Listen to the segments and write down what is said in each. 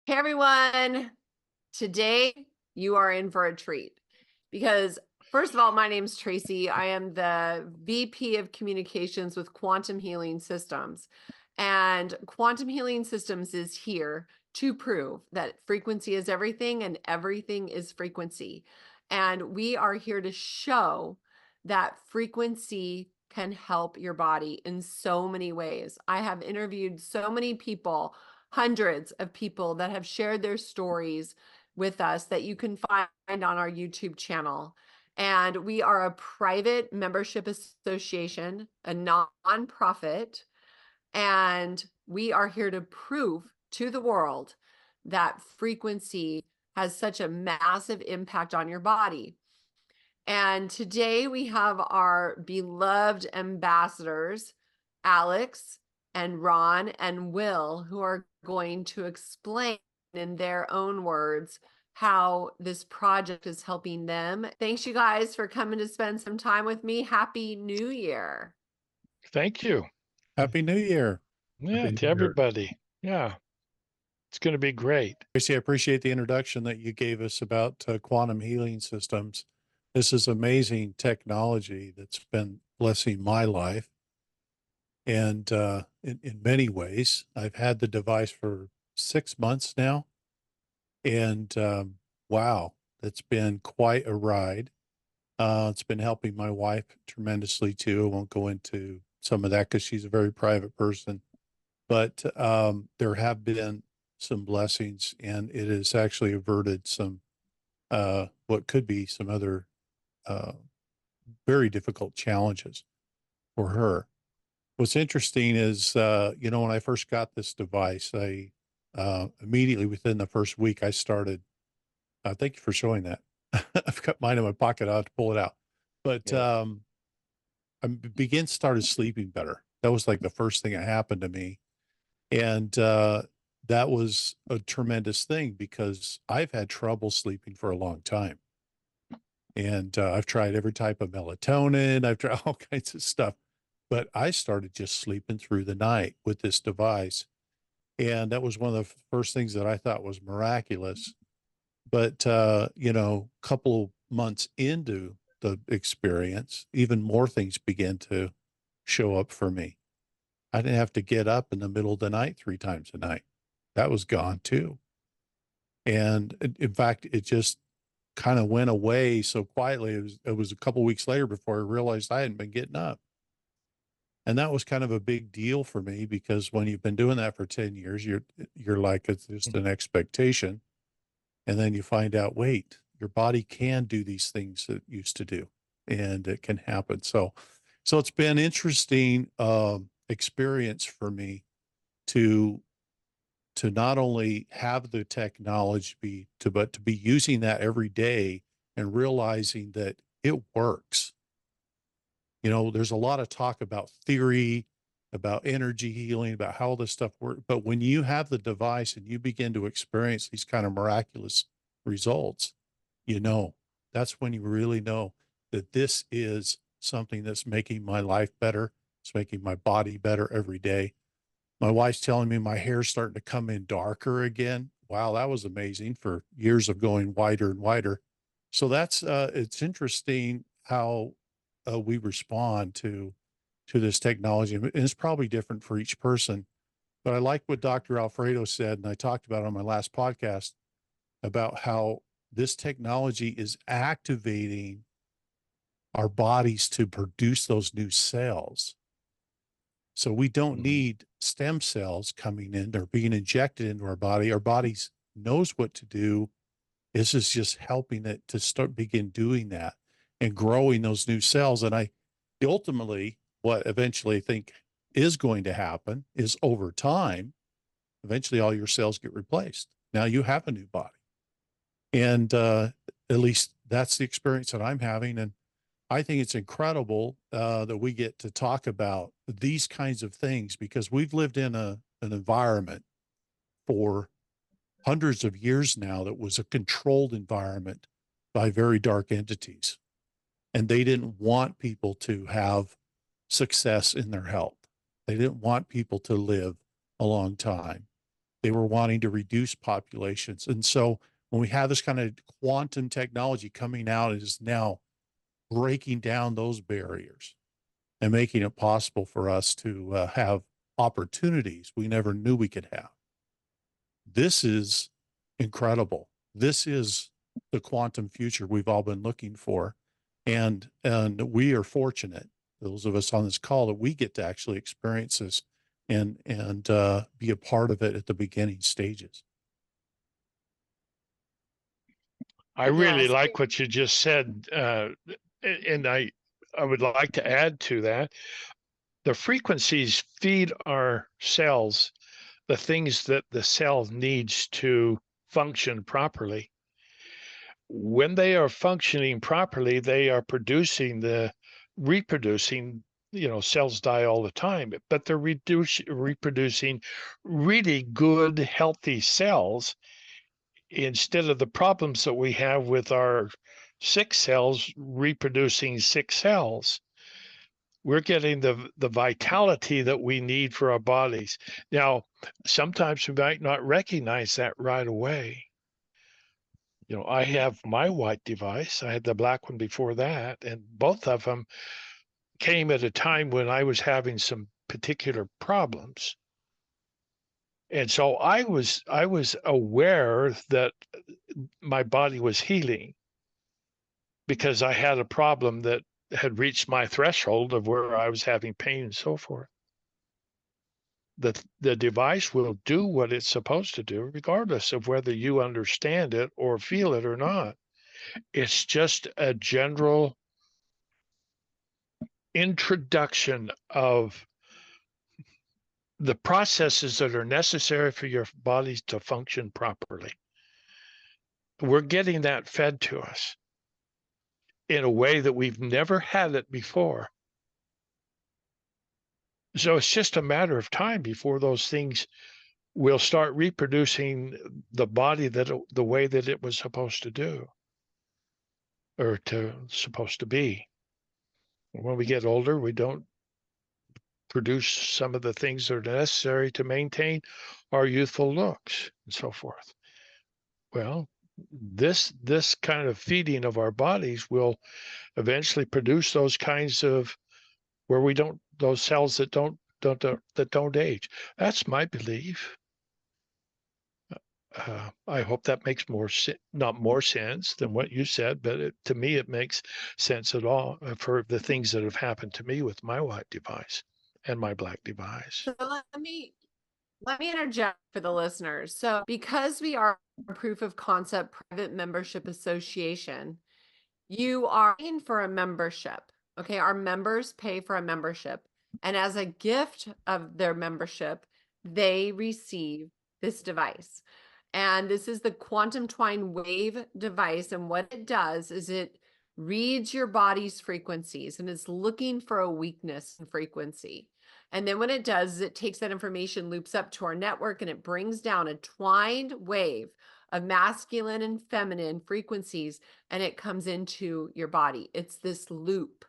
Hey everyone, today you are in for a treat because first of all, my name's Tracy. I am the VP of Communications with Quantum Healing Systems. And Quantum Healing Systems is here to prove that frequency is everything and everything is frequency. And we are here to show that frequency can help your body in so many ways. I have interviewed so many people, hundreds of people that have shared their stories with us that you can find on our YouTube channel. And we are a private membership association, a non-profit, and we are here to prove to the world that frequency has such a massive impact on your body. And today we have our beloved ambassadors, Alex and Ron and Will, who are going to explain in their own words how this project is helping them. Thanks, you guys, for coming to spend some time with me. Happy New Year. Thank you. Happy New Year. Yeah, Happy to New Year. everybody. Yeah, it's going to be great. Tracy, I appreciate the introduction that you gave us about quantum healing systems. This is amazing technology that's been blessing my life. And in many ways, I've had the device for 6 months now. And wow, it's been quite a ride. It's been helping my wife tremendously too. I won't go into some of that because she's a very private person. But there have been some blessings, and it has actually averted some what could be some other very difficult challenges for her. What's interesting is, when I first got this device, I immediately within the first week, I started. Thank you for showing that. I've got mine in my pocket. I'll have to pull it out. But Yeah. I started sleeping better. That was like the first thing that happened to me. And that was a tremendous thing because I've had trouble sleeping for a long time. And I've tried every type of melatonin, I've tried all kinds of stuff, but I started just sleeping through the night with this device. And that was one of the first things that I thought was miraculous. But, couple months into the experience, even more things began to show up for me. I didn't have to get up in the middle of the night 3 times a night. That was gone too. And in fact, it just kind of went away so quietly. It was a couple weeks later before I realized I hadn't been getting up. And that was kind of a big deal for me because when you've been doing that for 10 years, you're like, it's just an expectation. And then you find out, wait, your body can do these things that it used to do, and it can happen. So it's been interesting experience for me to not only have the technology but to be using that every day and realizing that it works. There's a lot of talk about theory, about energy healing, about how all this stuff works. But when you have the device and you begin to experience these kind of miraculous results, that's when you really know that this is something that's making my life better. It's making my body better every day. My wife's telling me my hair's starting to come in darker again. Wow, that was amazing for years of going wider and wider. So it's interesting how we respond to this technology. And it's probably different for each person. But I like what Dr. Alfredo said, and I talked about on my last podcast about how this technology is activating our bodies to produce those new cells. So we don't need stem cells coming in or being injected into our body. Our bodies knows what to do. This is just helping it to begin doing that and growing those new cells. And ultimately, what eventually I think is going to happen is over time, eventually all your cells get replaced. Now you have a new body. And at least that's the experience that I'm having. And I think it's incredible that we get to talk about these kinds of things because we've lived in an environment for hundreds of years now that was a controlled environment by very dark entities. and they didn't want people to have success in their health. They didn't want people to live a long time. They were wanting to reduce populations. And so when we have this kind of quantum technology coming out, it is now breaking down those barriers and making it possible for us to have opportunities we never knew we could have. This is incredible. This is the quantum future we've all been looking for. And we are fortunate, those of us on this call, that we get to actually experience this and be a part of it at the beginning stages. I really Yes. like what you just said. And I would like to add to that. The frequencies feed our cells the things that the cell needs to function properly. When they are functioning properly, they are reproducing, cells die all the time, but they're reproducing really good, healthy cells instead of the problems that we have with our sick cells reproducing sick cells. We're getting the vitality that we need for our bodies. Now, sometimes we might not recognize that right away. I have my white device. I had the black one before that, and both of them came at a time when I was having some particular problems. And so I was aware that my body was healing because I had a problem that had reached my threshold of where I was having pain and so forth. The device will do what it's supposed to do, regardless of whether you understand it or feel it or not. It's just a general introduction of the processes that are necessary for your bodies to function properly. We're getting that fed to us in a way that we've never had it before. So it's just a matter of time before those things will start reproducing the body the way that it was supposed to do, or supposed to be. When we get older, we don't produce some of the things that are necessary to maintain our youthful looks and so forth. Well, this kind of feeding of our bodies will eventually produce those kinds of those cells that don't age. That's my belief. I hope that makes not more sense than what you said, but to me it makes sense at all for the things that have happened to me with my white device and my black device. So let me interject for the listeners. So because we are a proof of concept private membership association, you are paying for a membership. Okay, our members pay for a membership. And as a gift of their membership, they receive this device. And this is the Quantum Twine Wave device. And what it does is it reads your body's frequencies and it's looking for a weakness in frequency. And then what it does is it takes that information, loops up to our network, and it brings down a twined wave of masculine and feminine frequencies, and it comes into your body. It's this loop.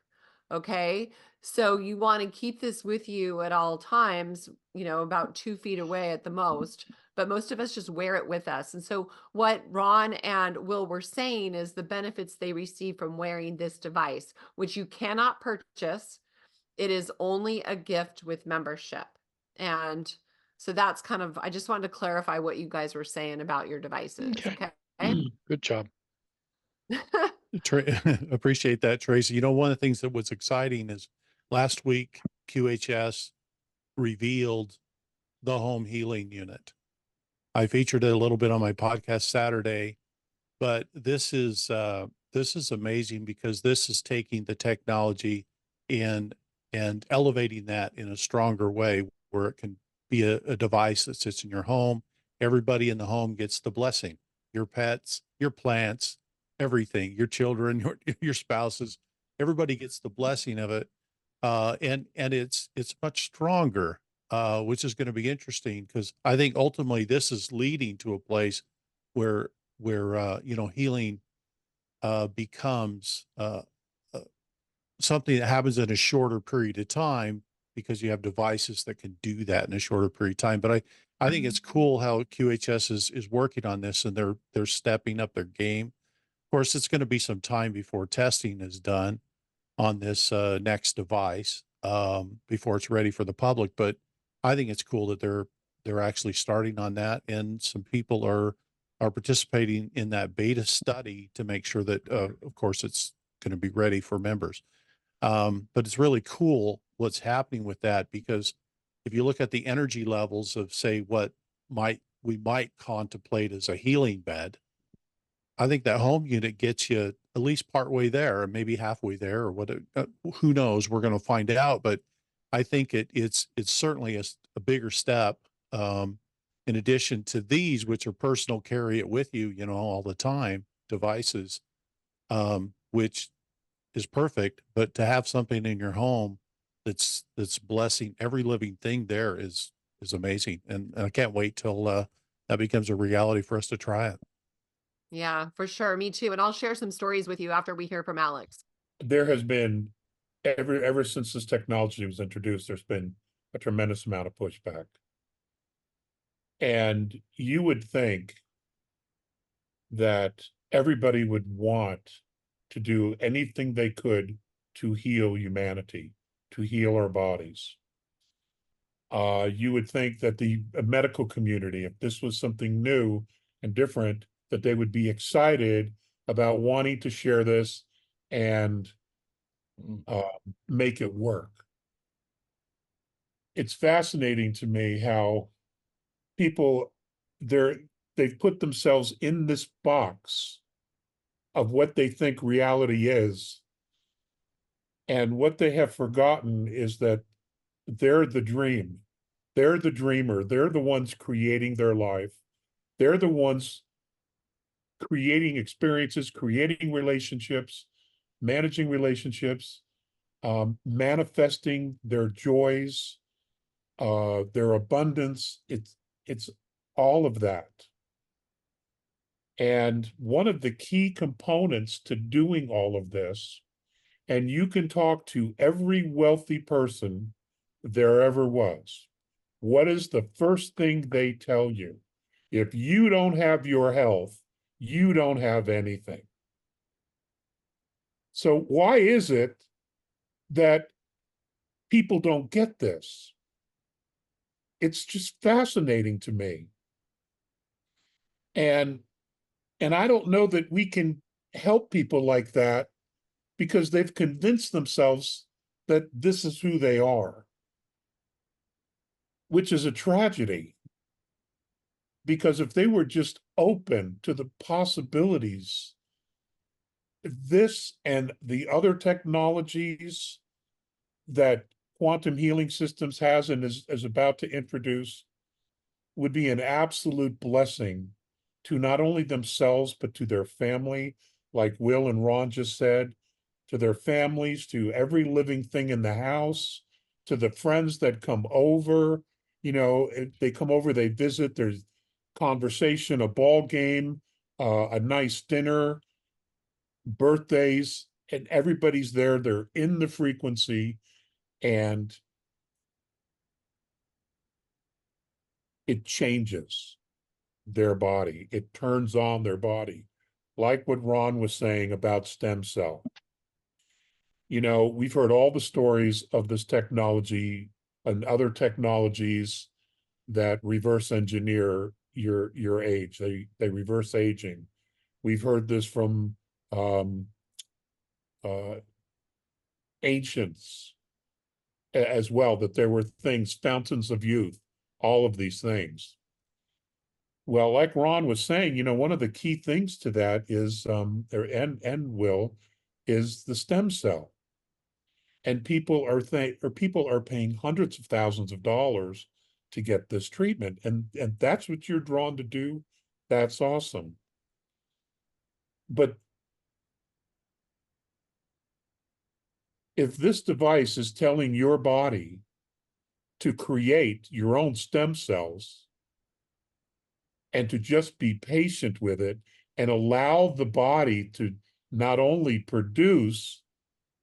Okay. So you want to keep this with you at all times, about 2 feet away at the most, but most of us just wear it with us. And so what Ron and Will were saying is the benefits they receive from wearing this device, which you cannot purchase. It is only a gift with membership. And so that's I just wanted to clarify what you guys were saying about your devices. Okay. Good job. Appreciate that, Tracy. One of the things that was exciting is last week, QHS revealed the home healing unit. I featured it a little bit on my podcast Saturday, but this is amazing because this is taking the technology and elevating that in a stronger way where it can be a device that sits in your home. Everybody in the home gets the blessing, your pets, your plants, everything, your children, your spouses, everybody gets the blessing of it. And it's much stronger, which is going to be interesting because I think ultimately this is leading to a place where healing becomes something that happens in a shorter period of time because you have devices that can do that in a shorter period of time. But I think it's cool how QHS is working on this, and they're stepping up their game. Of course, it's going to be some time before testing is done on this next device before it's ready for the public. But I think it's cool that they're actually starting on that, and some people are participating in that beta study to make sure that, of course, it's going to be ready for members. But it's really cool what's happening with that, because if you look at the energy levels of, say, what we might contemplate as a healing bed, I think that home unit gets you at least partway there, or maybe halfway there, or what? Who knows? We're going to find out. But I think it's certainly a bigger step. In addition to these, which are personal, carry it with you, all the time devices, which is perfect. But to have something in your home that's blessing every living thing there is amazing, and I can't wait till that becomes a reality for us to try it. Yeah, for sure. Me too. And I'll share some stories with you after we hear from Alex. There has been ever since this technology was introduced, there's been a tremendous amount of pushback. And you would think that everybody would want to do anything they could to heal humanity, to heal our bodies. You would think that the medical community, if this was something new and different, that they would be excited about wanting to share this and make it work. It's fascinating to me how people they've put themselves in this box of what they think reality is, and what they have forgotten is that they're the dream. They're the dreamer. They're the ones creating their life. They're the ones creating experiences, creating relationships, managing relationships, manifesting their joys, their abundance. It's all of that. And one of the key components to doing all of this, and you can talk to every wealthy person there ever was, what is the first thing they tell you? If you don't have your health, you don't have anything. So why is it that people don't get this? It's just fascinating to me. And I don't know that we can help people like that, because they've convinced themselves that this is who they are, which is a tragedy. Because if they were just open to the possibilities, this and the other technologies that quantum healing systems has and is about to introduce would be an absolute blessing to not only themselves, but to their family, like Will and Ron just said, to their families, to every living thing in the house, to the friends that come over. If they come over, they visit, there's conversation, a ball game, a nice dinner, birthdays, and everybody's there. They're in the frequency, and it changes their body. It turns on their body. Like what Ron was saying about stem cell. We've heard all the stories of this technology and other technologies that reverse engineer your age. They reverse aging. We've heard this from ancients as well, that there were things, fountains of youth, all of these things. Well, like Ron was saying, one of the key things to that is, Will, is the stem cell. And people are paying hundreds of thousands of dollars to get this treatment. And that's what you're drawn to do. That's awesome. But if this device is telling your body to create your own stem cells and to just be patient with it and allow the body to not only produce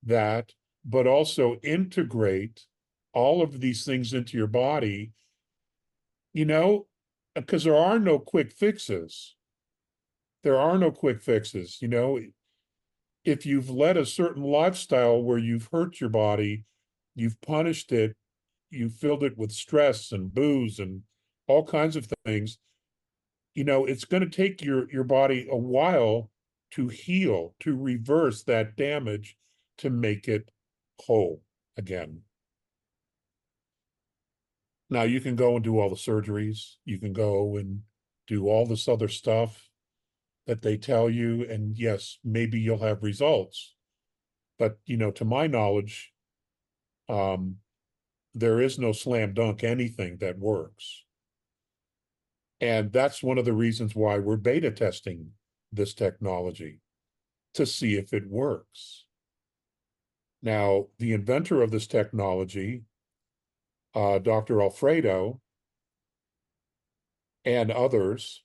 that, but also integrate all of these things into your body, you know, because there are no quick fixes. There are no quick fixes, you know. If you've led a certain lifestyle where you've hurt your body, you've punished it, you've filled it with stress and booze and all kinds of things, you know, it's going to take your body a while to heal, to reverse that damage, to make it whole again. Now you can go and do all the surgeries, you can go and do all this other stuff that they tell you, and yes, maybe you'll have results. But, you know, to my knowledge, there is no slam dunk anything that works. And that's one of the reasons why we're beta testing this technology, to see if it works. Now, the inventor of this technology, Dr. Alfredo, and others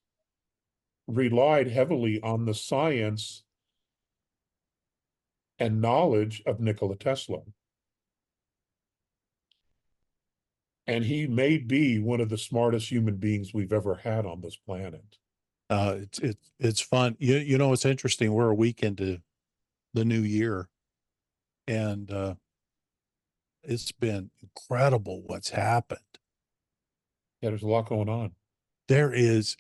relied heavily on the science and knowledge of Nikola Tesla. And he may be one of the smartest human beings we've ever had on this planet. It's fun. You know, it's interesting. We're a week into the new year, and it's been incredible what's happened. Yeah, there's a lot going on. There is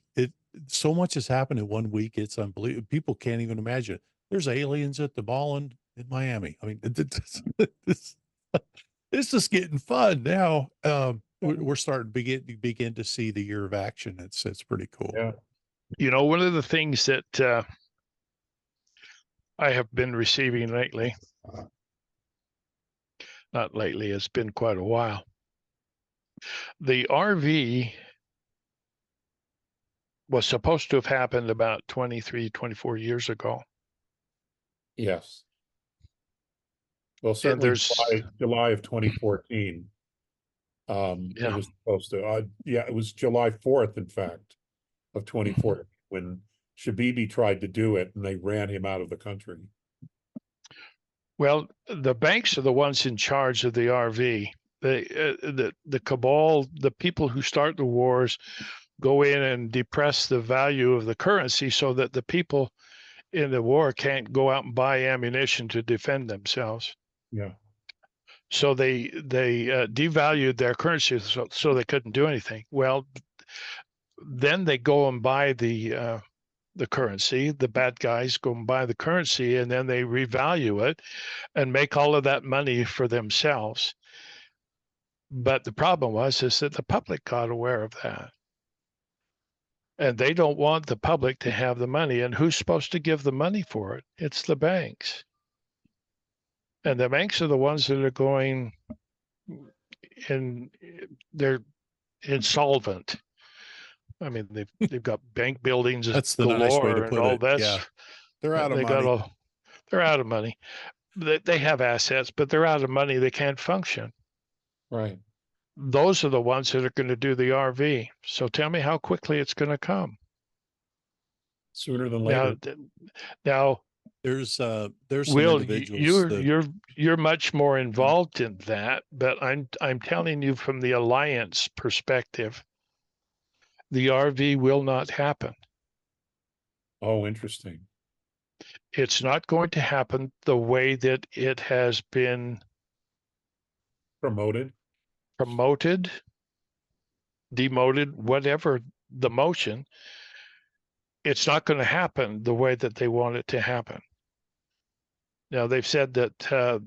so much has happened in 1 week. It's unbelievable. People can't even imagine. There's aliens at the mall in Miami. I mean, it's just getting fun now. We're starting to begin to see the year of action. It's pretty cool. Yeah. You know, one of the things that I have been receiving lately, not lately, it's been quite a while. The RV was supposed to have happened about 23, 24 years ago. Yes. Well, certainly there's- July of 2014. Yeah. It was supposed to, it was July 4th, in fact, of 2014, when Shabibi tried to do it and they ran him out of the country. Well, the banks are the ones in charge of the RV. The cabal, the people who start the wars, go in and depress the value of the currency so that the people in the war can't go out and buy ammunition to defend themselves. Yeah. So they devalued their currency so they couldn't do anything. Well, then they go and buy the currency. The bad guys go and buy the currency, and then they revalue it and make all of that money for themselves. But the problem is that the public got aware of that. And they don't want the public to have the money. And who's supposed to give the money for it? It's the banks. And the banks are the ones that are going in, they're insolvent. I mean, they've got bank buildings That's the galore nice way to and put all it. this. Yeah. They're out of They money. they're out of money. They have assets, but they're out of money. They can't function. Right. Those are the ones that are going to do the RV. So tell me how quickly it's going to come. Sooner than later. Now There's some Will, individuals you're much more involved in that, but I'm telling you from the Alliance perspective, the RV will not happen. Oh, interesting. It's not going to happen the way that it has been Promoted. Demoted, whatever the motion. It's not going to happen the way that they want it to happen. Now they've said that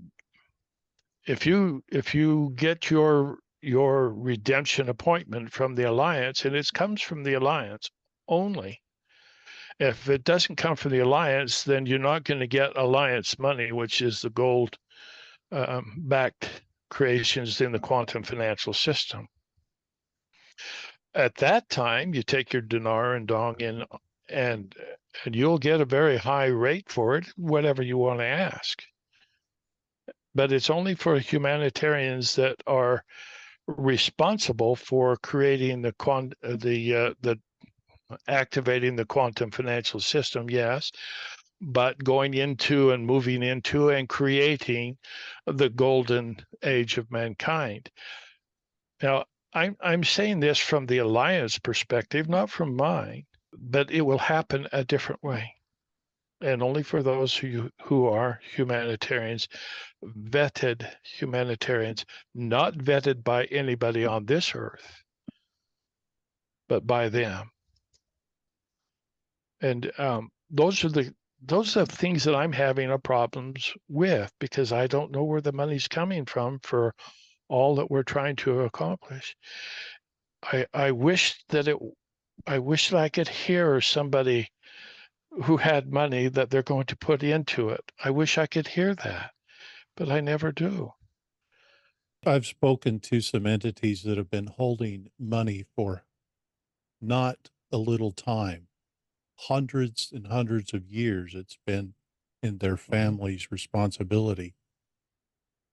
if you get your redemption appointment from the Alliance, and it comes from the Alliance only. If it doesn't come from the Alliance, then you're not going to get Alliance money, which is the gold backed creations in the quantum financial system. At that time, you take your dinar and dong in, and you'll get a very high rate for it, whatever you want to ask. But it's only for humanitarians that are responsible for creating the activating the quantum financial system, yes, but going into and moving into and creating the golden age of mankind. Now, I'm saying this from the Alliance perspective, not from mine, but it will happen a different way. And only for those who are humanitarians, vetted humanitarians, not vetted by anybody on this earth, but by them. And those are the things that I'm having problems with, because I don't know where the money's coming from for all that we're trying to accomplish. I wish that I could hear somebody who had money that they're going to put into it. I wish I could hear that, but I never do. I've spoken to some entities that have been holding money for not a little time, hundreds and hundreds of years. It's been in their family's responsibility,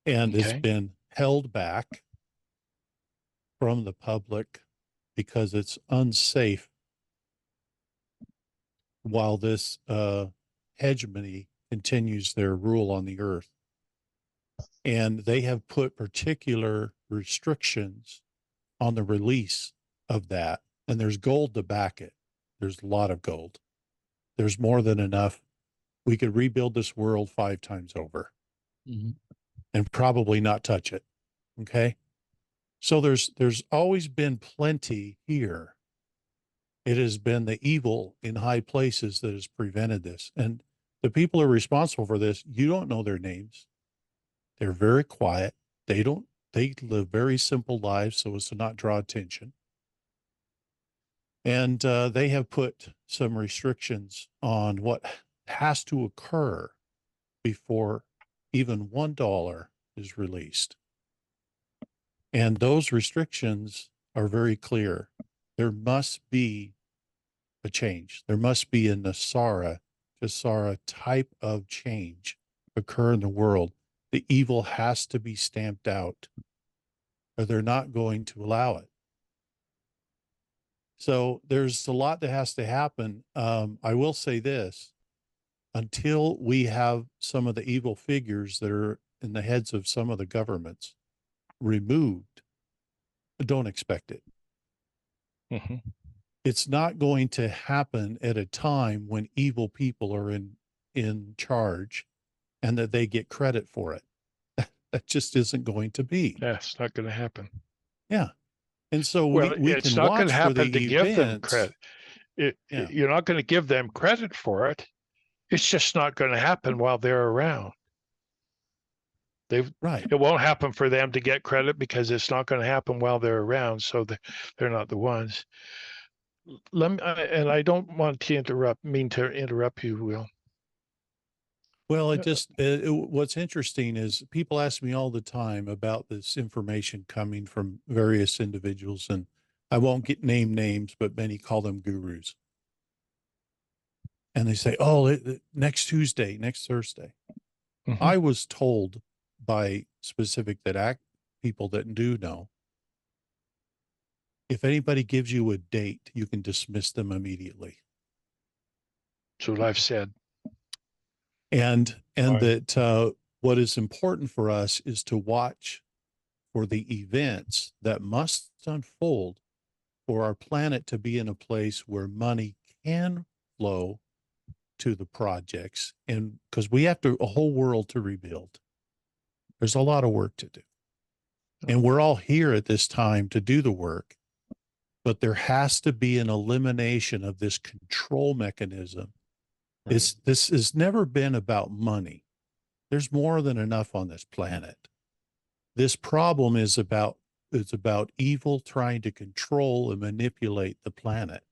and it's Okay. been held back from the public because it's unsafe while this hegemony continues their rule on the earth. And they have put particular restrictions on the release of that. And there's gold to back it. There's a lot of gold. There's more than enough. We could rebuild this world 5 times over and probably not touch it. Okay. So there's always been plenty here. It has been the evil in high places that has prevented this. And the people who are responsible for this, you don't know their names. They're very quiet. They live very simple lives so as to not draw attention. And they have put some restrictions on what has to occur before even $1 is released. And those restrictions are very clear. There must be a change. There must be a Nasara type of change occur in the world. The evil has to be stamped out, or they're not going to allow it. So there's a lot that has to happen. I will say this, until we have some of the evil figures that are in the heads of some of the governments removed, don't expect it. It's not going to happen at a time when evil people are in charge and that they get credit for it. That just isn't going to be. That's not going to happen. Yeah. And so Well, we it's can not going watch to for the happen to give them events. credit. Yeah. You're not going to give them credit for it. It's just not going to happen while they're around. Right. It won't happen for them to get credit because it's not going to happen while they're around. So they're not the ones. And I don't want to interrupt you, Will. Well, what's interesting is people ask me all the time about this information coming from various individuals, and I won't name names, but many call them gurus. And they say, oh, next Tuesday, next Thursday. I was told by specific people that do know, if anybody gives you a date, you can dismiss them immediately. That's what I've said. And Right. that what is important for us is to watch for the events that must unfold for our planet to be in a place where money can flow to the projects. And because we have a whole world to rebuild, there's a lot of work to do. And we're all here at this time to do the work, but there has to be an elimination of this control mechanism. This has never been about money. There's more than enough on this planet. This problem is about evil trying to control and manipulate the planet.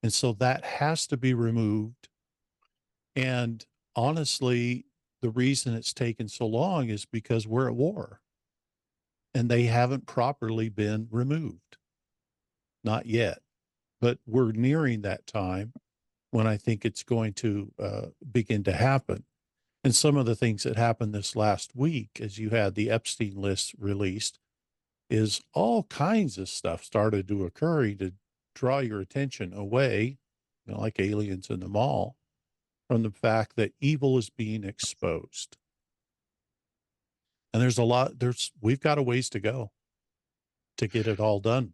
And so that has to be removed. And honestly, the reason it's taken so long is because we're at war and they haven't properly been removed. Not yet, but we're nearing that time when I think it's going to begin to happen. And some of the things that happened this last week, as you had the Epstein list released, is all kinds of stuff started to occur to draw your attention away, like aliens in the mall, from the fact that evil is being exposed. And we've got a ways to go to get it all done.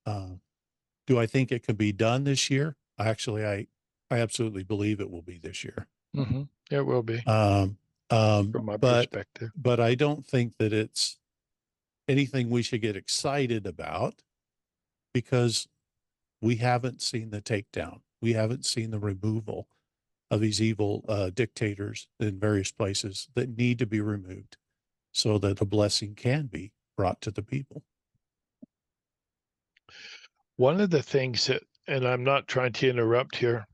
Do I think it could be done this year? Actually, I absolutely believe it will be this year. Mm-hmm. It will be, From my perspective. But I don't think that it's anything we should get excited about, because we haven't seen the takedown. We haven't seen the removal of these evil dictators in various places that need to be removed so that a blessing can be brought to the people. One of the things that, and I'm not trying to interrupt here,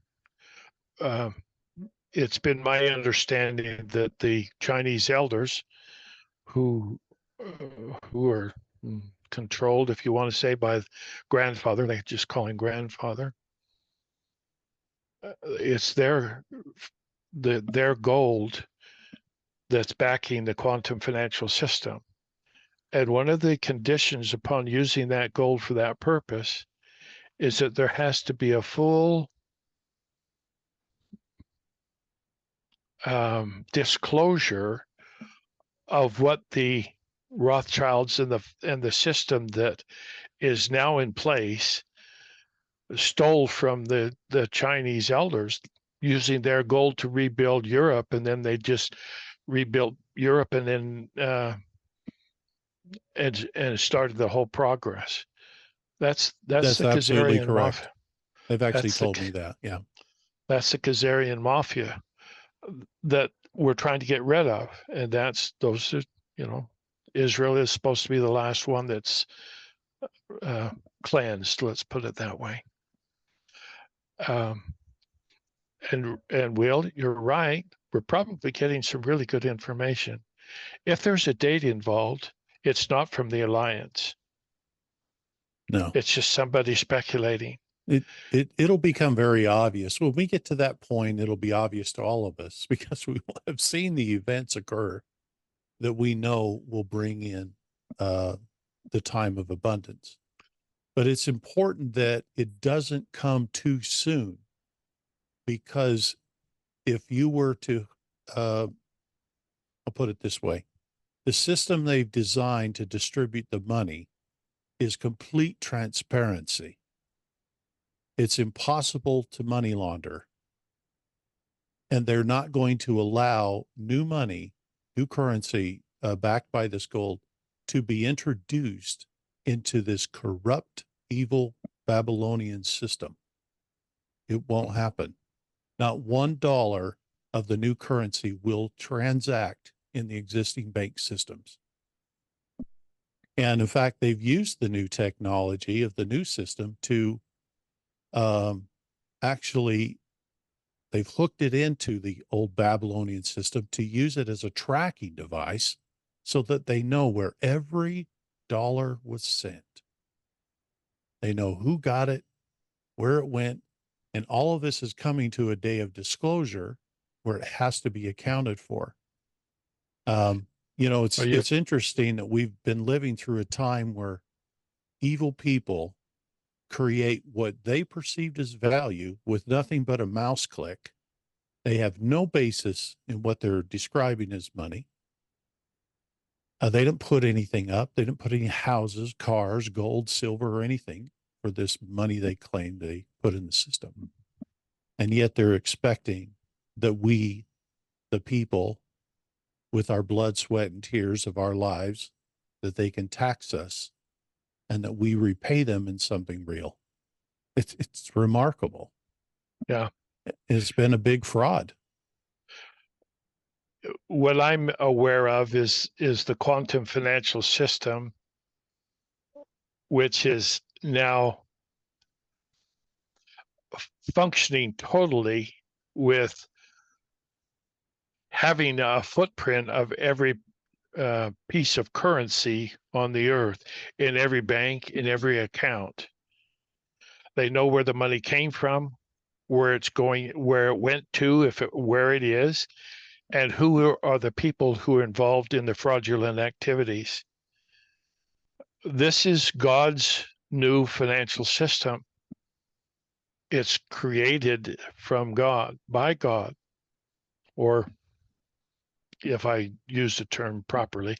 it's been my understanding that the Chinese elders who are controlled, if you want to say, by grandfather, they just call him grandfather, it's their gold that's backing the quantum financial system. And one of the conditions upon using that gold for that purpose is that there has to be a full disclosure of what the Rothschilds and the system that is now in place stole from the Chinese elders, using their gold to rebuild Europe, and then they just rebuilt Europe and then and started the whole progress. That's the absolutely Khazarian correct. mafia. They've actually told me that. Yeah. That's the Khazarian mafia that we're trying to get rid of. And those are, Israel is supposed to be the last one that's cleansed, let's put it that way. And Will, you're right. We're probably getting some really good information. If there's a date involved, it's not from the alliance. No, it's just somebody speculating. It'll become very obvious when we get to that point. It'll be obvious to all of us because we will have seen the events occur that we know will bring in the time of abundance. But it's important that it doesn't come too soon, because if you were to, I'll put it this way, the system they've designed to distribute the money is complete transparency. It's impossible to money launder. And they're not going to allow new money, new currency backed by this gold to be introduced into this corrupt, evil Babylonian system. It won't happen. Not $1 of the new currency will transact in the existing bank systems. And in fact, they've used the new technology of the new system to actually, they've hooked it into the old Babylonian system to use it as a tracking device so that they know where every dollar was sent. They know who got it, where it went, and all of this is coming to a day of disclosure where it has to be accounted for. It's interesting that we've been living through a time where evil people create what they perceived as value with nothing but a mouse click. They have no basis in what they're describing as money. They didn't put anything up. They didn't put any houses, cars, gold, silver, or anything for this money they claim they put in the system. And yet they're expecting that we, the people, with our blood, sweat, and tears of our lives, that they can tax us and that we repay them in something real. It's remarkable. Yeah. It's been a big fraud. What I'm aware of is the quantum financial system, which is now functioning totally with having a footprint of every piece of currency on the earth, in every bank, in every account. They know where the money came from, where it's going, where it went to, where it is, and who are the people who are involved in the fraudulent activities. This is God's new financial system. It's created from God, by God. or if I use the term properly,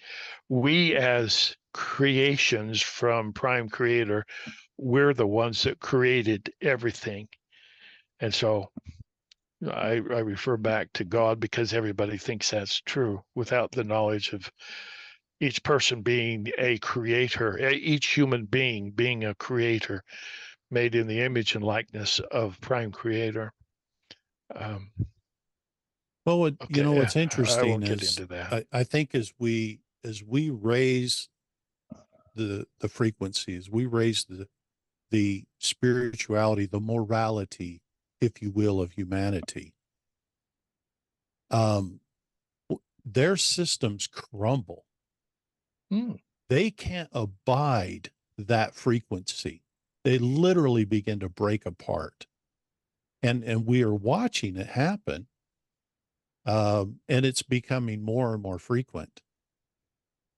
we as creations from Prime Creator, we're the ones that created everything. And so I refer back to God because everybody thinks that's true without the knowledge of each person being a creator, each human being a creator made in the image and likeness of Prime Creator. Well, Okay, what's I interesting won't get is into that. I think as we raise the frequencies, we raise the spirituality, the morality, if you will, of humanity. Their systems crumble. They can't abide that frequency. They literally begin to break apart. And we are watching it happen. And it's becoming more and more frequent,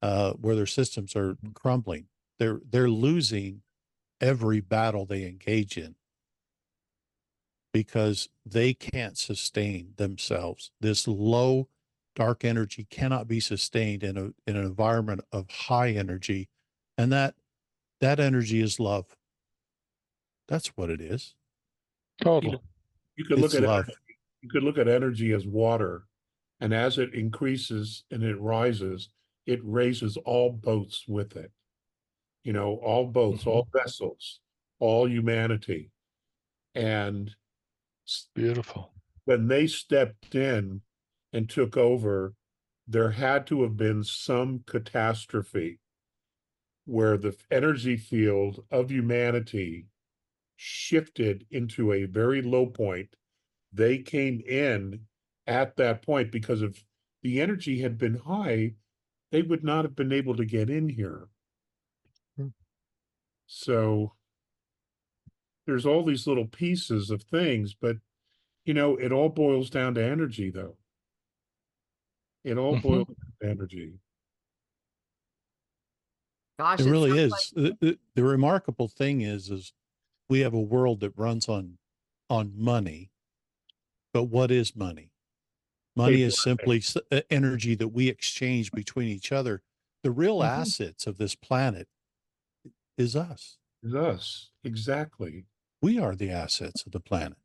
where their systems are crumbling. They're losing every battle they engage in because they can't sustain themselves. This low dark energy cannot be sustained in an environment of high energy, and that energy is love. That's what it is. Total. You could It's look at love. you could look at energy as water, and as it increases and it rises, it raises all boats with it. All boats, all vessels, all humanity. And Beautiful. when they stepped in and took over, there had to have been some catastrophe where the energy field of humanity shifted into a very low point. They came in at that point because if the energy had been high, they would not have been able to get in here. So there's all these little pieces of things, but it all boils down to energy, though. It all boils down to energy. Gosh, It it really sounds like is. The remarkable thing is we have a world that runs on money. But what is money? Money is simply energy that we exchange between each other. The real assets of this planet is us. Is us. Exactly. We are the assets of the planet.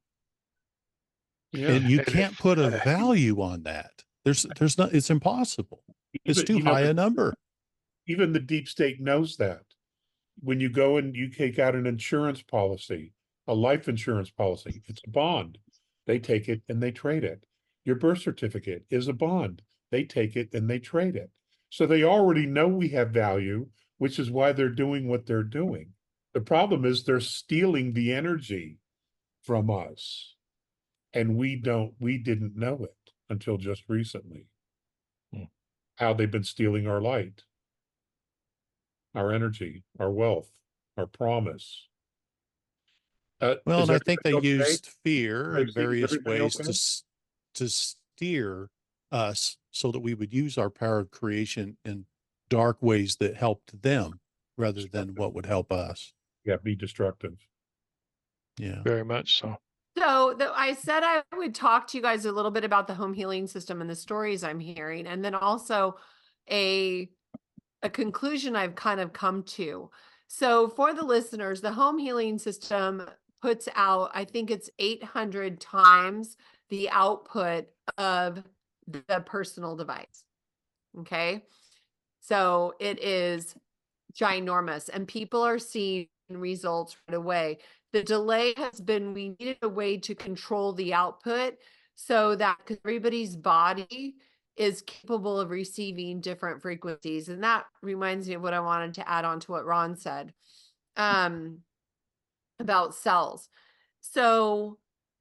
Yeah. And you can't put a value on that. There's not, it's impossible. It's too high a number. Even the deep state knows that. When you go and you take out an insurance policy, a life insurance policy, it's a bond. They take it and they trade it. Your birth certificate is a bond. They take it and they trade it. So they already know we have value, which is why they're doing what they're doing. The problem is they're stealing the energy from us. And we didn't know it until just recently. How they've been stealing our light, our energy, our wealth, our promise. Well, and I think they okay? used fear in Is various everybody ways okay? to steer us so that we would use our power of creation in dark ways that helped them rather than what would help us. Yeah, be destructive. Yeah. Very much so. So I said I would talk to you guys a little bit about the home healing system and the stories I'm hearing, and then also a conclusion I've kind of come to. So for the listeners, the home healing system puts out, I think it's 800 times the output of the personal device. Okay. So it is ginormous and people are seeing results right away. The delay has been, we needed a way to control the output so that because everybody's body is capable of receiving different frequencies. And that reminds me of what I wanted to add on to what Ron said about cells. So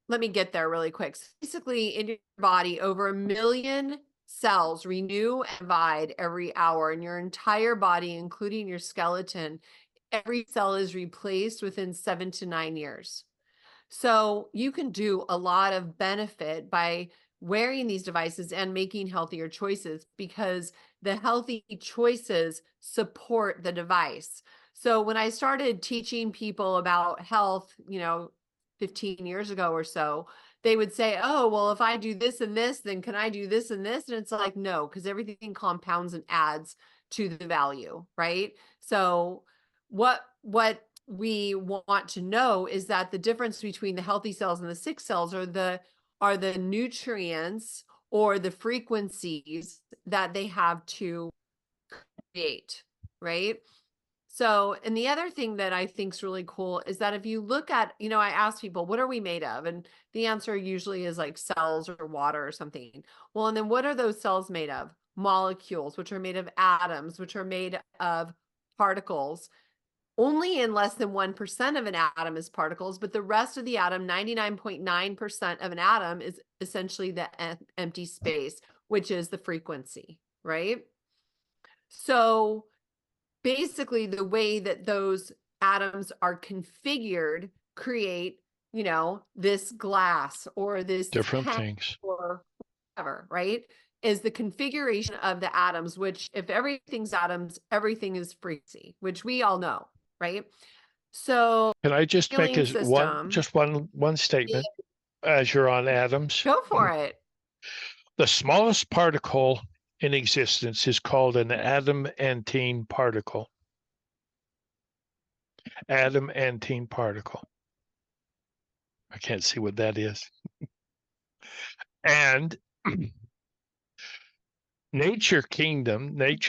let me get there really quick. So basically in your body, over 1 million cells renew and divide every hour in your entire body, including your skeleton. Every cell is replaced within 7 to 9 years. So you can do a lot of benefit by wearing these devices and making healthier choices because the healthy choices support the device. So when I started teaching people about health, 15 years ago or so, they would say, oh, well, if I do this and this, then can I do this and this? And it's like, no, because everything compounds and adds to the value, right? So what we want to know is that the difference between the healthy cells and the sick cells are the nutrients or the frequencies that they have to create, right? So, and the other thing that I think is really cool is that if you look at, I ask people, what are we made of? And the answer usually is like cells or water or something. Well, and then what are those cells made of? Molecules, which are made of atoms, which are made of particles. Only in less than 1% of an atom is particles, but the rest of the atom, 99.9% of an atom, is essentially the empty space, which is the frequency, right? So basically the way that those atoms are configured create, this glass or this Different pen things. or whatever, right? Is the configuration of the atoms, which if everything's atoms, everything is frequency, which we all know, right? So Can I just make healing system, one statement as you're on atoms? go for it. The smallest particle in existence is called an adamantine particle. Adamantine particle. I can't see what that is. And nature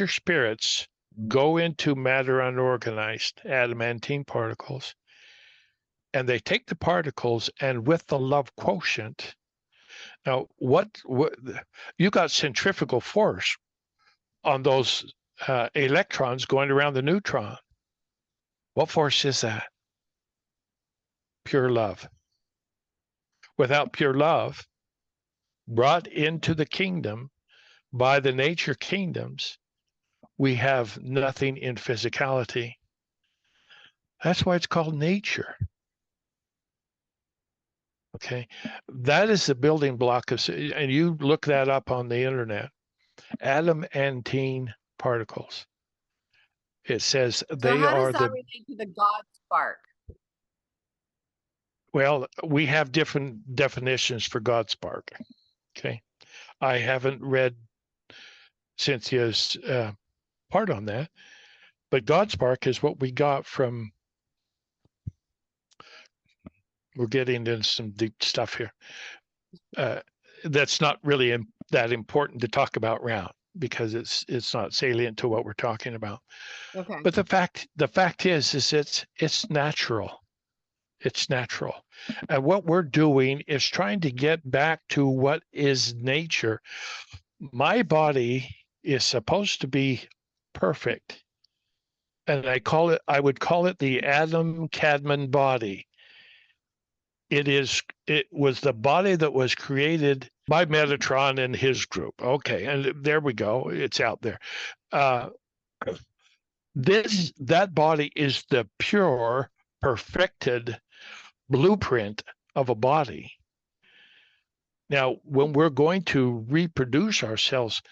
spirits go into matter unorganized, adamantine particles, and they take the particles and with the love quotient. Now, what you got centrifugal force on those electrons going around the neutron. What force is that? Pure love. Without pure love, brought into the kingdom by the nature kingdoms, we have nothing in physicality. That's why it's called nature. Okay, that is the building block of, and you look that up on the internet, adamantine particles. It says they how are does that relate to the God spark? Well, we have different definitions for God spark. Okay, I haven't read Cynthia's part on that, but God spark is what we got from. We're getting into some deep stuff here. That's not really that important to talk about round because it's not salient to what we're talking about. Okay. But the fact is it's natural. It's natural. And what we're doing is trying to get back to what is nature. My body is supposed to be perfect. And I would call it the Adam Cadman body. It was the body that was created by Metatron and his group. Okay, and there we go. It's out there. That body is the pure, perfected blueprint of a body. Now, when we're going to reproduce ourselves,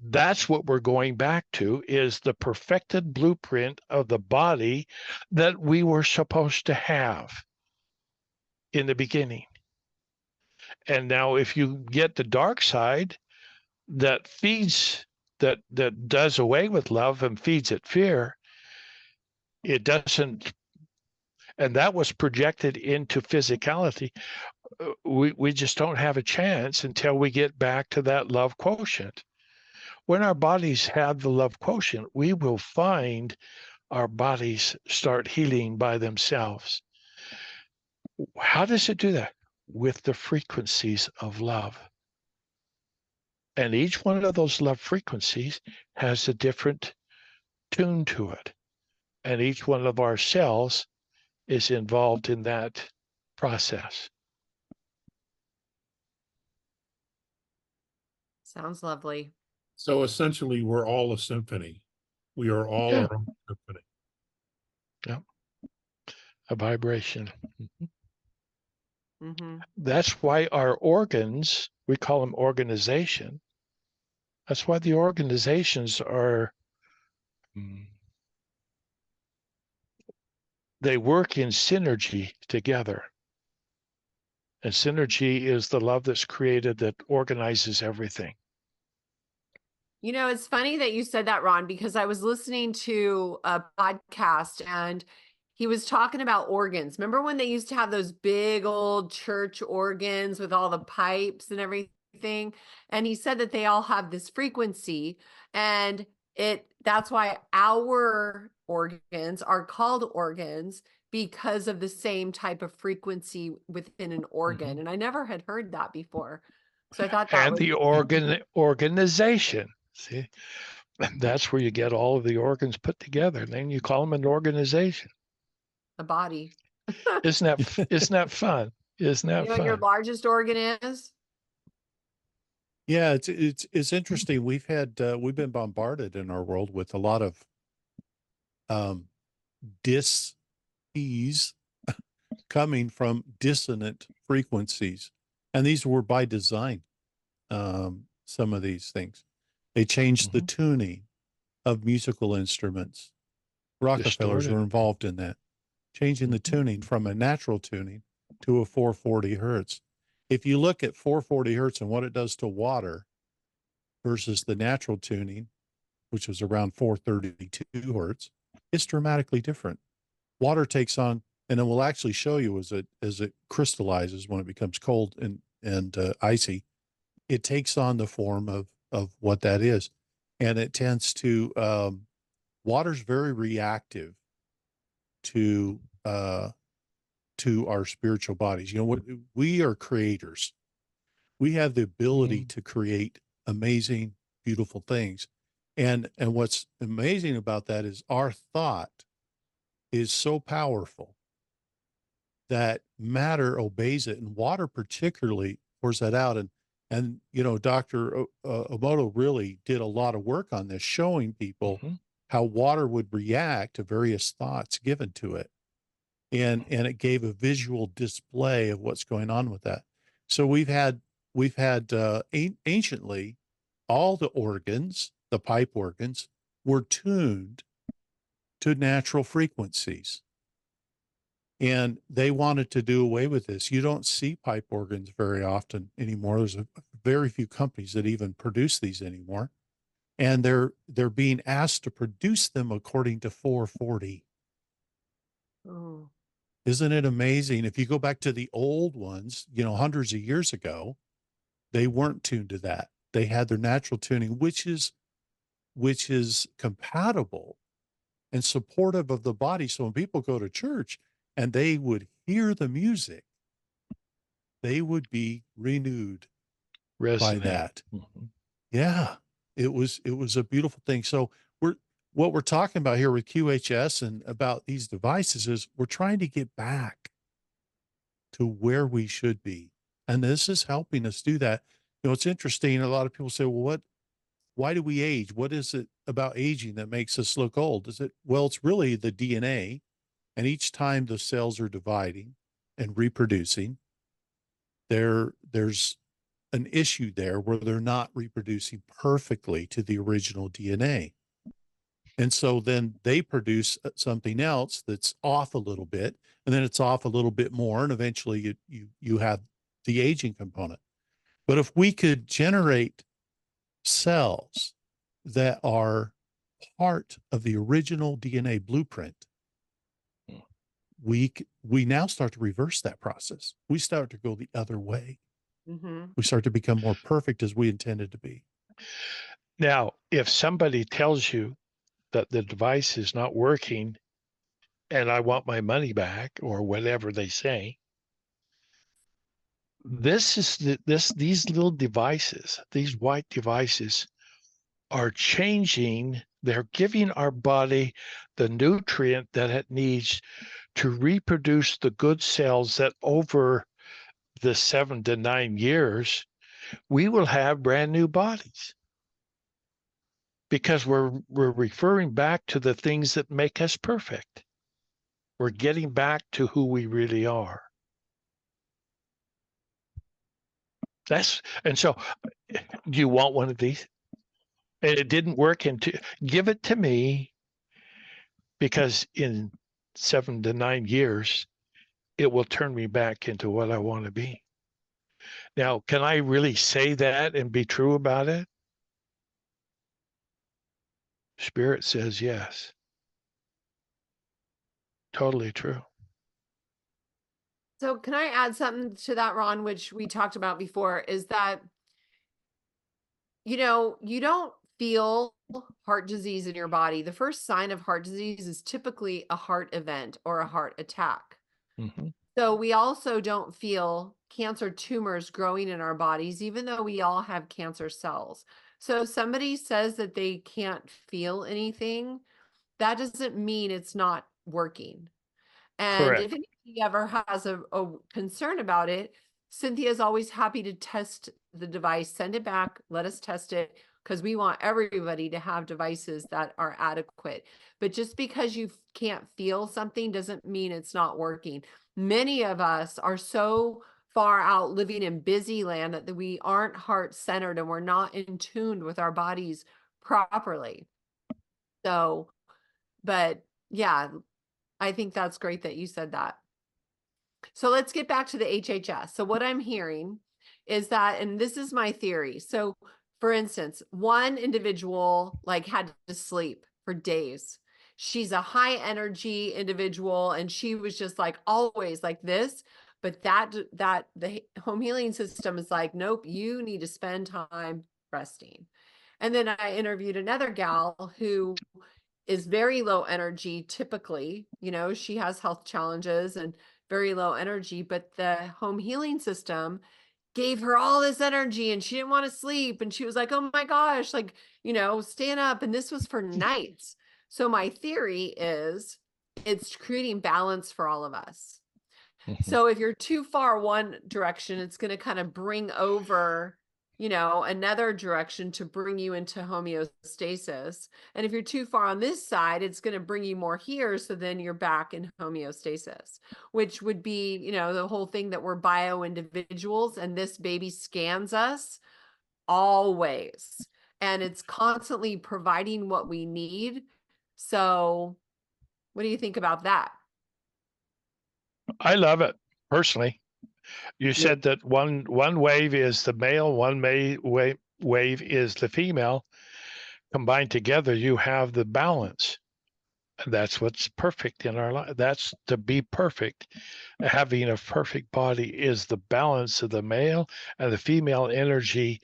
that's what we're going back to, is the perfected blueprint of the body that we were supposed to have in the beginning. And now if you get the dark side that does away with love and feeds it fear, it doesn't, and that was projected into physicality. We just don't have a chance until we get back to that love quotient. When our bodies have the love quotient, we will find our bodies start healing by themselves. How does it do that? With the frequencies of love. And each one of those love frequencies has a different tune to it. And each one of our cells is involved in that process. Sounds lovely. So essentially, we're all a symphony. We are all our own symphony. Yeah. A vibration. Mm-hmm. That's why our organs, we call them organization. That's why the organizations are, they work in synergy together. And synergy is the love that's created that organizes everything. You know, it's funny that you said that, Ron, because I was listening to a podcast and he was talking about organs. Remember when they used to have those big old church organs with all the pipes and everything? And he said that they all have this frequency, and that's why our organs are called organs, because of the same type of frequency within an organ. Mhm. And I never had heard that before. So I thought that And was the organization. See, that's where you get all of the organs put together. And then you call them an organization. a body. Isn't that fun? Isn't You that know what your fun? largest organ is? Yeah, it's interesting. We've been bombarded in our world with a lot of dis-ease coming from dissonant frequencies. And these were by design, some of these things. They changed the tuning of musical instruments. Rockefellers Distorted. were involved in that, changing the tuning from a natural tuning to a 440 hertz. If you look at 440 hertz and what it does to water versus the natural tuning, which was around 432 hertz, it's dramatically different. Water takes on, and it will actually show you as it crystallizes when it becomes cold and icy, it takes on the form of what that is, and it tends to water's very reactive to our spiritual bodies. You know what? We are creators. We have the ability to create amazing, beautiful things. And what's amazing about that is our thought is so powerful that matter obeys it, and water particularly pours that out. And you know, Dr. Emoto really did a lot of work on this, showing people how water would react to various thoughts given to it. And it gave a visual display of what's going on with that. So we've had anciently, all the organs, the pipe organs, were tuned to natural frequencies. And they wanted to do away with this. You don't see pipe organs very often anymore. There's very few companies that even produce these anymore. And they're being asked to produce them according to 440. Oh. Isn't it amazing? If you go back to the old ones, you know, hundreds of years ago, they weren't tuned to that. They had their natural tuning, which is compatible and supportive of the body. So when people go to church and they would hear the music, they would be renewed by that. Yeah, it was a beautiful thing. So what we're talking about here with QHS and about these devices is we're trying to get back to where we should be. And this is helping us do that. You know, it's interesting. A lot of people say, well, why do we age? What is it about aging that makes us look old? Well, it's really the DNA. And each time the cells are dividing and reproducing, there's an issue there where they're not reproducing perfectly to the original DNA. And so then they produce something else that's off a little bit, and then it's off a little bit more, and eventually you have the aging component. But if we could generate cells that are part of the original DNA blueprint, we now start to reverse that process. We start to go the other way. We start to become more perfect as we intended to be. Now, if somebody tells you that the device is not working and I want my money back or whatever they say, these little devices, these white devices are changing. They're giving our body the nutrient that it needs to reproduce the good cells that over the 7 to 9 years, we will have brand new bodies. Because we're referring back to the things that make us perfect. We're getting back to who we really are. And so, do you want one of these? And it didn't work give it to me, because in 7 to 9 years, it will turn me back into what I want to be. Now, can I really say that and be true about it? Spirit says yes. Totally true. So can I add something to that, Ron, which we talked about before, is that, you don't feel heart disease in your body. The first sign of heart disease is typically a heart event or a heart attack. Mm-hmm. So we also don't feel cancer tumors growing in our bodies, even though we all have cancer cells. So if somebody says that they can't feel anything, that doesn't mean it's not working. And if Correct. anybody ever has a concern about it, Cynthia is always happy to test the device, send it back, let us test it, because we want everybody to have devices that are adequate. But just because you can't feel something doesn't mean it's not working. Many of us are so far out living in busy land that we aren't heart centered and we're not in tune with our bodies properly. So, but yeah, I think that's great that you said that. So let's get back to the HHS. So what I'm hearing is that, and this is my theory. So for instance, one individual like had to sleep for days. She's a high energy individual and she was just like always like this. But that the home healing system is like, nope, you need to spend time resting. And then I interviewed another gal who is very low energy typically. She has health challenges and very low energy, but the home healing system gave her all this energy and she didn't want to sleep. And she was like, oh my gosh, like, stand up. And this was for nights. So my theory is it's creating balance for all of us. Mm-hmm. So if you're too far one direction, it's going to kind of bring over, another direction to bring you into homeostasis. And if you're too far on this side, it's going to bring you more here. So then you're back in homeostasis, which would be, the whole thing that we're bio individuals and this baby scans us always. And it's constantly providing what we need. So what do you think about that? I love it personally. You Yeah. said that one wave is the male, one wave is the female. Combined together, you have the balance. And that's what's perfect in our life. That's to be perfect. Having a perfect body is the balance of the male and the female energy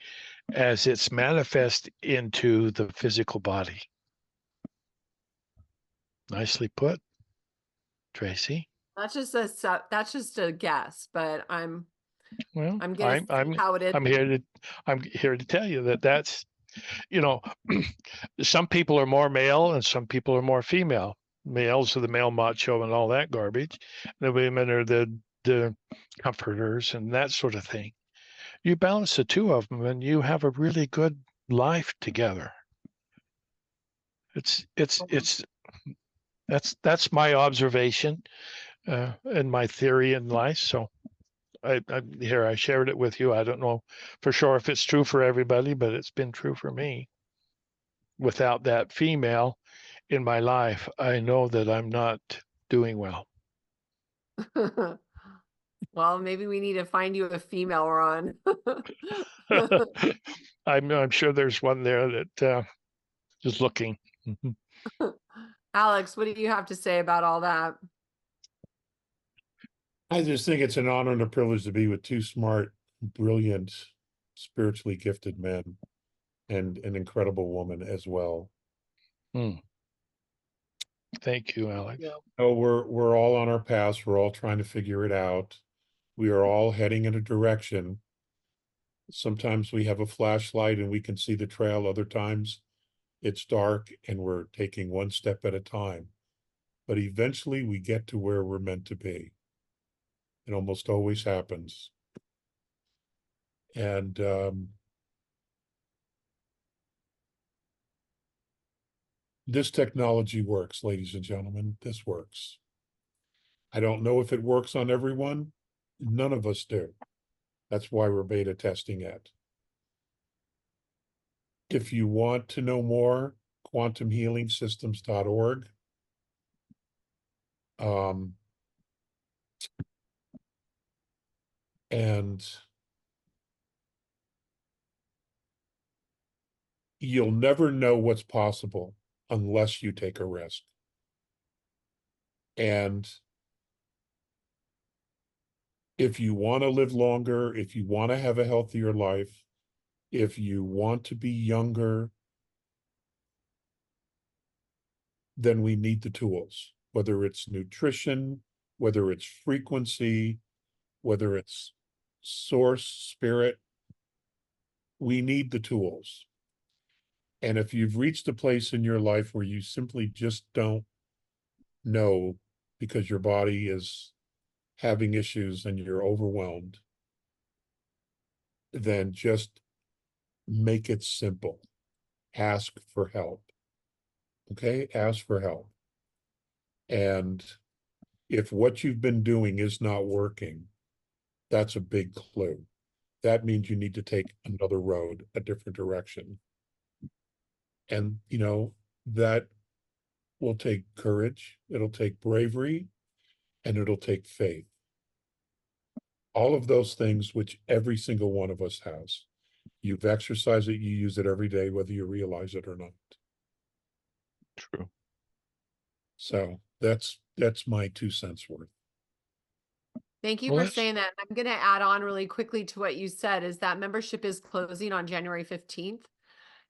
as it's manifest into the physical body. Nicely put, Tracy. That's just a guess, but I'm Well, gonna see how it is. I'm here to tell you that that's, some people are more male and some people are more female. Males are the male macho and all that garbage. The women are the comforters and that sort of thing. You balance the two of them and you have a really good life together. That's my observation and my theory in life. So I shared it with you. I don't know for sure if it's true for everybody, but it's been true for me. Without that female in my life, I know that I'm not doing well. Well, maybe we need to find you a female, Ron. I'm sure there's one there that is looking. Alex, what do you have to say about all that? I just think it's an honor and a privilege to be with two smart, brilliant, spiritually gifted men and an incredible woman as well. Thank you, Alex. Yeah. Oh, we're all on our paths. We're all trying to figure it out. We are all heading in a direction. Sometimes we have a flashlight and we can see the trail. Other times it's dark and we're taking one step at a time. But eventually we get to where we're meant to be. It almost always happens. And this technology works, ladies and gentlemen. This works. I don't know if it works on everyone. None of us do. That's why we're beta testing it. If you want to know more, quantumhealingsystems.org. And you'll never know what's possible unless you take a risk. And if you want to live longer, if you want to have a healthier life, if you want to be younger, then we need the tools, whether it's nutrition, whether it's frequency, whether it's source, spirit, we need the tools. And if you've reached a place in your life where you simply just don't know because your body is having issues and you're overwhelmed, then just make it simple. Ask for help. Okay? Ask for help. And if what you've been doing is not working, that's a big clue. That means you need to take another road, a different direction. And, you know, that will take courage, it'll take bravery, and it'll take faith. All of those things, which every single one of us has. You've exercised it, you use it every day, whether you realize it or not. True. So that's my 2 cents worth. Thank you Well, for that's- saying that. I'm going to add on really quickly to what you said is that membership is closing on January 15th.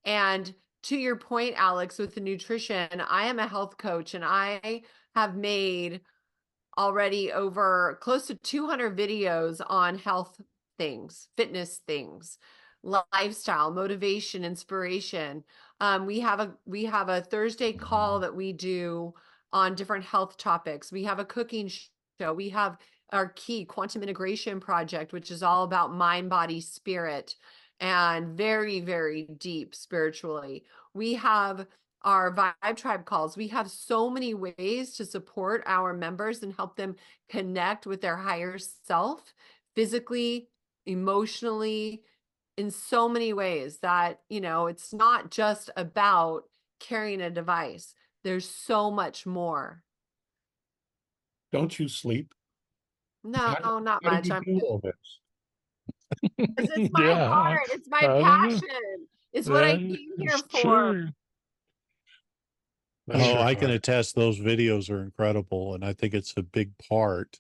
And to your point, Alex, with the nutrition, I am a health coach and I have made already over close to 200 videos on health things, fitness things, lifestyle, motivation, inspiration. We have a Thursday call that we do on different health topics. We have a cooking show. We have our key quantum integration project, which is all about mind, body, spirit, and very, very deep spiritually. We have our Vibe Tribe calls. We have so many ways to support our members and help them connect with their higher self, physically, emotionally, in so many ways that, you know, it's not just about carrying a device. There's so much more. Don't you sleep? No, not How do much. you do all this? It's my Yeah, heart. It's my I don't know. passion. It's what I That came here is for. true. Bless Oh, your I can heart. attest those videos are incredible. And I think it's a big part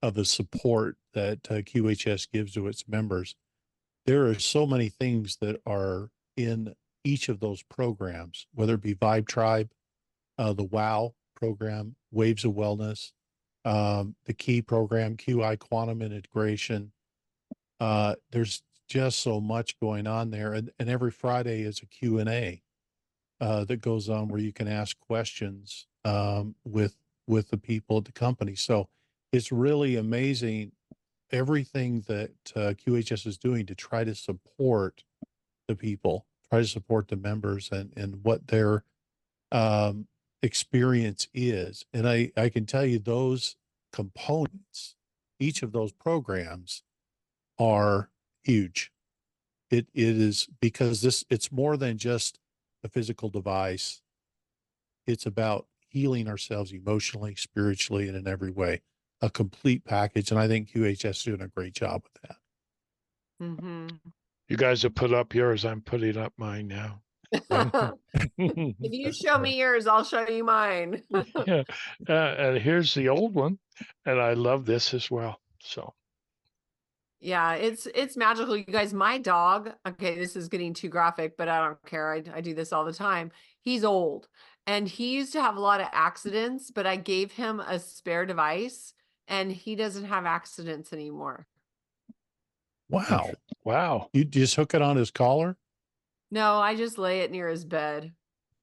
of the support that QHS gives to its members. There are so many things that are in each of those programs, whether it be Vibe Tribe, the WOW program, Waves of Wellness, the Key program, QI Quantum Integration. There's just so much going on there. And every Friday is a Q&A that goes on where you can ask questions with the people at the company. So it's really amazing everything that QHS is doing to try to support the people, try to support the members and what their experience is. And I can tell you those components, each of those programs are huge. It is because it's more than just a physical device. It's about healing ourselves emotionally, spiritually, and in every way, a complete package. And I think QHS is doing a great job with that. Mm-hmm. You guys have put up yours. I'm putting up mine now. If you show me yours, I'll show you mine. Yeah. And here's the old one. And I love this as well. So Yeah, it's magical. You guys, my dog, okay, this is getting too graphic, but I don't care. I do this all the time. He's old and he used to have a lot of accidents, but I gave him a spare device and he doesn't have accidents anymore. Wow. wow. You just hook it on his collar? No, I just lay it near his bed.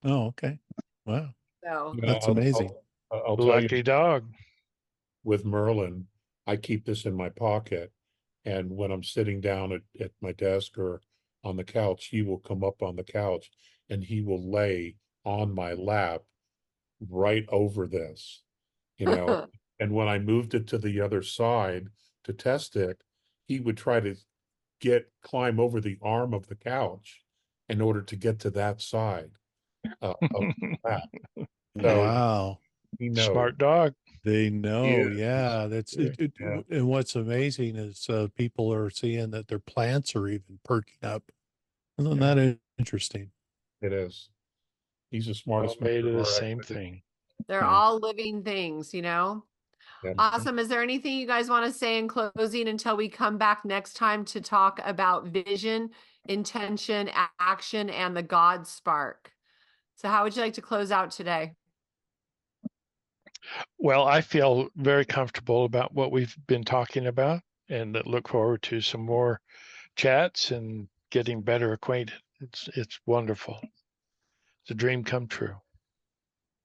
Oh, okay. Wow. So That's amazing. I'll tell you, Lucky dog. with Merlin, I keep this in my pocket. And when I'm sitting down at my desk or on the couch, he will come up on the couch and he will lay on my lap right over this, you know. And when I moved it to the other side to test it, he would try to climb over the arm of the couch in order to get to that side of the lap. So Wow. he knows. Smart dog. They know. is. Yeah. That's Yeah, it. yeah. And what's amazing is people are seeing that their plants are even perking up. Isn't that interesting? It is. He's the All smartest made member of of the our same activity. thing. They're Yeah. all living things, you know? Yeah. Awesome. Is there anything you guys want to say in closing until we come back next time to talk about vision, intention, action, and the God spark? So how would you like to close out today? Well, I feel very comfortable about what we've been talking about and look forward to some more chats and getting better acquainted. It's wonderful. It's a dream come true.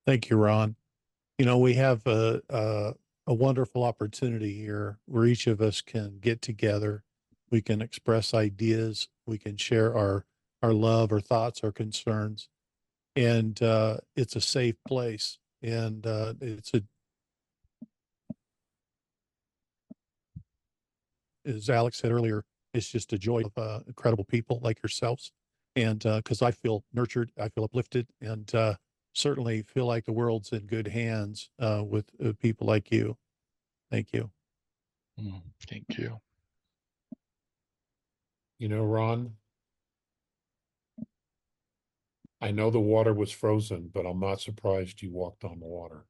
Thank you, Ron. You know, we have a wonderful opportunity here where each of us can get together. We can express ideas. We can share our love, our thoughts, our concerns, and it's a safe place. And as Alex said earlier, it's just a joy of incredible people like yourselves. And because I feel nurtured, I feel uplifted, and certainly feel like the world's in good hands with people like you. Thank you. Thank you. You know, Ron, I know the water was frozen, but I'm not surprised you walked on the water.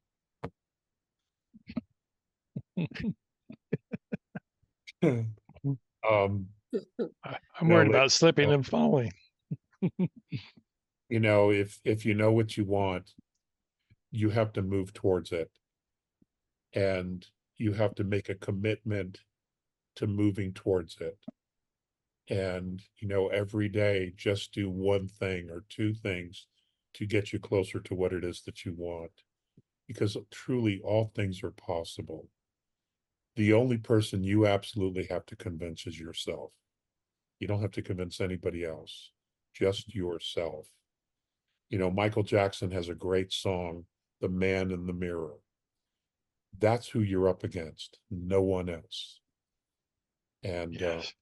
Um, I'm No, worried ladies about and slipping gentlemen, and falling. you know, if you know what you want, you have to move towards it. And you have to make a commitment to moving towards it. And, you know, every day, just do one thing or two things to get you closer to what it is that you want. Because truly, all things are possible. The only person you absolutely have to convince is yourself. You don't have to convince anybody else, just yourself. You know, Michael Jackson has a great song, The Man in the Mirror. That's who you're up against, no one else. And Yes.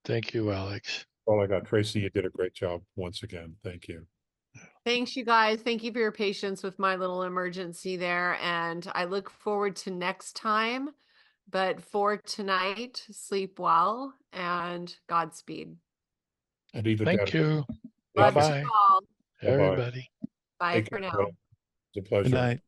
Thank you, Alex. all I got, Tracy, you did a great job once again. Thank you. Thanks, you guys. Thank you for your patience with my little emergency there. And I look forward to next time. But for tonight, sleep well and Godspeed. And even Thank you. Love Take you Bye-bye, all. Bye-bye. everybody. Bye Take for care, now. everybody. It's a pleasure. Good night.